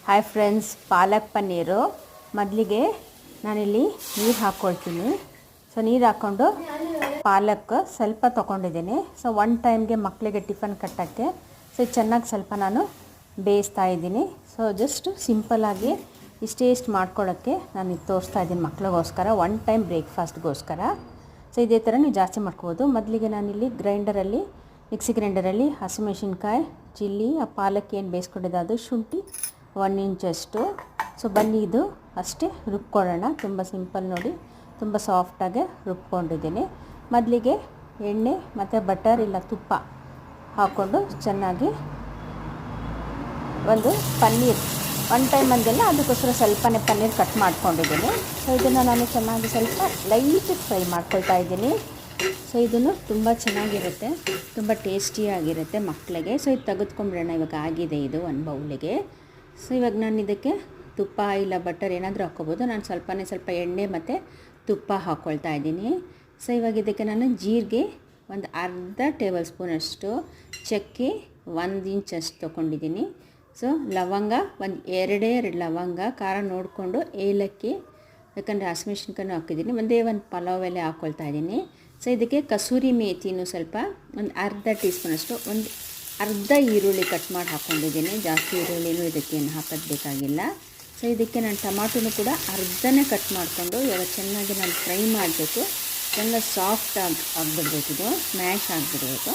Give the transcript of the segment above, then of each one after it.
Hi friends, ಪಾಲಕ್ ಪನ್ನೀರು ಮೊದಲಿಗೆ ನಾನಿಲ್ಲಿ ನೀರು ಹಾಕ್ಕೊಳ್ತೀನಿ. ಸೊ ನೀರು ಹಾಕ್ಕೊಂಡು ಪಾಲಕ್ ಸ್ವಲ್ಪ ತೊಗೊಂಡಿದ್ದೀನಿ. ಸೊ ಒನ್ ಟೈಮ್ಗೆ ಮಕ್ಕಳಿಗೆ ಟಿಫನ್ ಕಟ್ಟೋಕ್ಕೆ ಸೊ ಚೆನ್ನಾಗಿ ಸ್ವಲ್ಪ ನಾನು ಬೇಯಿಸ್ತಾ ಇದ್ದೀನಿ. ಸೊ ಜಸ್ಟ್ ಸಿಂಪಲ್ಲಾಗಿ ಇಷ್ಟು ಮಾಡ್ಕೊಳ್ಳೋಕ್ಕೆ ನಾನು ಇದು ತೋರಿಸ್ತಾ ಇದ್ದೀನಿ ಮಕ್ಳಿಗೋಸ್ಕರ, ಒನ್ ಟೈಮ್ ಬ್ರೇಕ್ಫಾಸ್ಟ್ಗೋಸ್ಕರ. ಸೊ ಇದೇ ಥರ ನೀವು ಜಾಸ್ತಿ ಮಾಡ್ಕೋಬೋದು. ಮೊದಲಿಗೆ ನಾನಿಲ್ಲಿ ಮಿಕ್ಸಿ ಗ್ರೈಂಡರಲ್ಲಿ ಹಸಿಮೆಣಸಿನ್ಕಾಯಿ, ಚಿಲ್ಲಿ, ಆ ಪಾಲಕ್ ಏನು ಬೇಯಿಸ್ಕೊಂಡಿದ್ದೆ ಅದು, ಶುಂಠಿ 1 ಇಂಚಷ್ಟು. ಸೊ ಬನ್ನಿ ಇದು ಅಷ್ಟೇ ರುಬ್ಕೊಳ್ಳೋಣ. ತುಂಬ ಸಿಂಪಲ್ ನೋಡಿ, ತುಂಬ ಸಾಫ್ಟಾಗಿ ರುಬ್ಕೊಂಡಿದ್ದೀನಿ. ಮೊದಲಿಗೆ ಎಣ್ಣೆ ಮತ್ತು ಬಟರ್ ಇಲ್ಲ ತುಪ್ಪ ಹಾಕ್ಕೊಂಡು ಚೆನ್ನಾಗಿ ಒಂದು ಪನ್ನೀರ್ ಒನ್ ಟೈಮ್ ಅಂದೆಲ್ಲ ಅದಕ್ಕೋಸ್ಕರ ಸ್ವಲ್ಪನೇ ಪನ್ನೀರ್ ಕಟ್ ಮಾಡ್ಕೊಂಡಿದ್ದೀನಿ. ಸೊ ಇದನ್ನು ನಾನು ಚೆನ್ನಾಗಿ ಸ್ವಲ್ಪ ಲೈಟಾಗಿ ಫ್ರೈ ಮಾಡ್ಕೊಳ್ತಾ ಇದ್ದೀನಿ. ಸೊ ಇದನ್ನು ತುಂಬ ಚೆನ್ನಾಗಿರುತ್ತೆ, ತುಂಬ ಟೇಸ್ಟಿಯಾಗಿರುತ್ತೆ ಮಕ್ಕಳಿಗೆ. ಸೊ ಇದು ತೆಗೆದುಕೊಂಬಿಡೋಣ. ಇವಾಗ ಆಗಿದೆ ಇದು ಒಂದು ಬೌಲಿಗೆ. ಸೊ ಇವಾಗ ನಾನು ಇದಕ್ಕೆ ತುಪ್ಪ ಇಲ್ಲ ಬಟರ್ ಏನಾದರೂ ಹಾಕ್ಕೋಬೋದು. ನಾನು ಸ್ವಲ್ಪ ಎಣ್ಣೆ ಮತ್ತು ತುಪ್ಪ ಹಾಕ್ಕೊಳ್ತಾ ಇದ್ದೀನಿ. ಸೊ ಇವಾಗ ಇದಕ್ಕೆ ನಾನು ಜೀರಿಗೆ ಒಂದು ಅರ್ಧ ಟೇಬಲ್ ಸ್ಪೂನಷ್ಟು, ಚಕ್ಕೆ 1 ಇಂಚಷ್ಟು ತೊಗೊಂಡಿದ್ದೀನಿ. ಸೊ ಲವಂಗ ಒಂದು 2 ಲವಂಗ, ಖಾರ ನೋಡಿಕೊಂಡು ಏಲಕ್ಕಿ, ಯಾಕಂದರೆ ಹಸಿಮೆಣ್ಸಿನ್ಕಾಯಿನೂ ಹಾಕಿದ್ದೀನಿ, ಒಂದು ಪಲಾವ್ ಎಲೆ ಹಾಕ್ಕೊಳ್ತಾ ಇದ್ದೀನಿ. ಸೊ ಇದಕ್ಕೆ ಕಸೂರಿ ಮೇಥಿನೂ ಸ್ವಲ್ಪ ಒಂದು ಅರ್ಧ ಟೀ ಸ್ಪೂನಷ್ಟು, ಒಂದು ಅರ್ಧ ಈರುಳ್ಳಿ ಕಟ್ ಮಾಡಿ ಹಾಕ್ಕೊಂಡಿದ್ದೀನಿ. ಜಾಸ್ತಿ ಈರುಳ್ಳಿನೂ ಇದಕ್ಕೇನು ಹಾಕೋದು ಬೇಕಾಗಿಲ್ಲ. ಸೊ ಇದಕ್ಕೆ ನಾನು ಟೊಮಾಟೊನೂ ಕೂಡ ಅರ್ಧನೇ ಕಟ್ ಮಾಡಿಕೊಂಡು ಇವಾಗ ಚೆನ್ನಾಗಿ ನಾನು ಫ್ರೈ ಮಾಡಬೇಕು. ಎಲ್ಲ ಸಾಫ್ಟ್ ಆಗಿಬಿಡ್ಬೇಕು, ಇದು ಸ್ಮ್ಯಾಶ್ ಆಗಿಬಿಡ್ಬೇಕು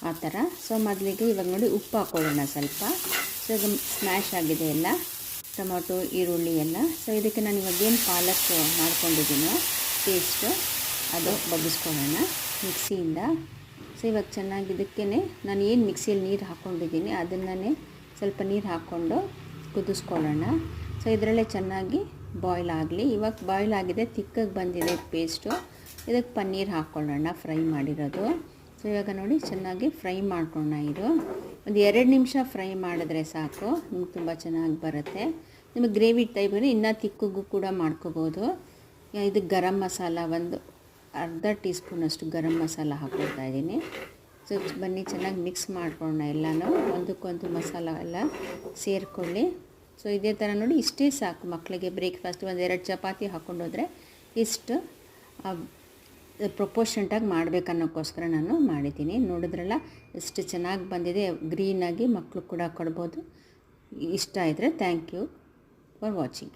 ಆ ಥರ. ಸೊ ಮೊದಲಿಗೆ ಇವಾಗ ನೋಡಿ ಉಪ್ಪು ಹಾಕ್ಕೊಳ್ಳೋಣ ಸ್ವಲ್ಪ. ಸೊ ಇದು ಸ್ಮ್ಯಾಶ್ ಆಗಿದೆ ಎಲ್ಲ ಟೊಮಾಟೊ ಈರುಳ್ಳಿ ಎಲ್ಲ. ಸೊ ಇದಕ್ಕೆ ನಾನು ಇವಾಗೇನು ಪಾಲಕ್ ಮಾಡ್ಕೊಂಡಿದ್ದೀನೋ ಪೇಸ್ಟು ಅದು ಬಗ್ಗಿಸ್ಕೊಳ್ಳೋಣ ಮಿಕ್ಸಿಯಿಂದ. ಸೊ ಇವಾಗ ಚೆನ್ನಾಗಿ ಇದಕ್ಕೇ ನಾನು ಏನು ಮಿಕ್ಸಿಯಲ್ಲಿ ನೀರು ಹಾಕ್ಕೊಂಡಿದ್ದೀನಿ ಅದನ್ನೇ ಸ್ವಲ್ಪ ನೀರು ಹಾಕ್ಕೊಂಡು ಕುದಿಸ್ಕೊಳ್ಳೋಣ. ಸೊ ಇದರಲ್ಲೇ ಚೆನ್ನಾಗಿ ಬಾಯ್ಲ್ ಆಗಲಿ. ಇವಾಗ ಬಾಯ್ಲ್ ಆಗಿದೆ, ತಿಕ್ಕಾಗಿ ಬಂದಿದೆ ಪೇಸ್ಟು. ಇದಕ್ಕೆ ಪನ್ನೀರ್ ಹಾಕ್ಕೊಳ್ಳೋಣ ಫ್ರೈ ಮಾಡಿರೋದು. ಸೊ ಇವಾಗ ನೋಡಿ ಚೆನ್ನಾಗಿ ಫ್ರೈ ಮಾಡ್ಕೊಳ್ಳೋಣ. ಇದು ಒಂದು 2 ನಿಮಿಷ ಫ್ರೈ ಮಾಡಿದ್ರೆ ಸಾಕು, ನಿಮ್ಗೆ ತುಂಬ ಚೆನ್ನಾಗಿ ಬರುತ್ತೆ. ನಿಮಗೆ ಗ್ರೇವಿ ಟೈಪ್ ಇನ್ನೂ ತಿಕ್ಕಿಗೂ ಕೂಡ ಮಾಡ್ಕೋಬೋದು. ಇದಕ್ಕೆ ಗರಂ ಮಸಾಲ ಒಂದು ಅರ್ಧ ಟೀ ಸ್ಪೂನಷ್ಟು ಗರಂ ಮಸಾಲ ಹಾಕ್ಕೊಳ್ತಾ ಇದ್ದೀನಿ. ಸೊ ಬನ್ನಿ ಚೆನ್ನಾಗಿ ಮಿಕ್ಸ್ ಮಾಡ್ಕೊಳ್ಳೋಣ ಎಲ್ಲನೂ, ಒಂದಕ್ಕೊಂದು ಮಸಾಲ ಎಲ್ಲ ಸೇರಿಕೊಳ್ಳಿ. ಸೊ ಇದೇ ಥರ ನೋಡಿ ಇಷ್ಟೇ ಸಾಕು ಮಕ್ಕಳಿಗೆ ಬ್ರೇಕ್ಫಾಸ್ಟ್. 1-2 ಚಪಾತಿ ಹಾಕ್ಕೊಂಡೋದ್ರೆ ಇಷ್ಟು ಪ್ರೊಪೋರ್ಷಂಟಾಗಿ ಮಾಡಬೇಕನ್ನೋಕ್ಕೋಸ್ಕರ ನಾನು ಮಾಡಿದ್ದೀನಿ. ನೋಡಿದ್ರಲ್ಲ ಎಷ್ಟು ಚೆನ್ನಾಗಿ ಬಂದಿದೆ, ಗ್ರೀನಾಗಿ ಮಕ್ಕಳು ಕೂಡ ಕೊಡ್ಬೋದು. ಇಷ್ಟ ಇದ್ದರೆ ಥ್ಯಾಂಕ್ ಯು ಫಾರ್ ವಾಚಿಂಗ್.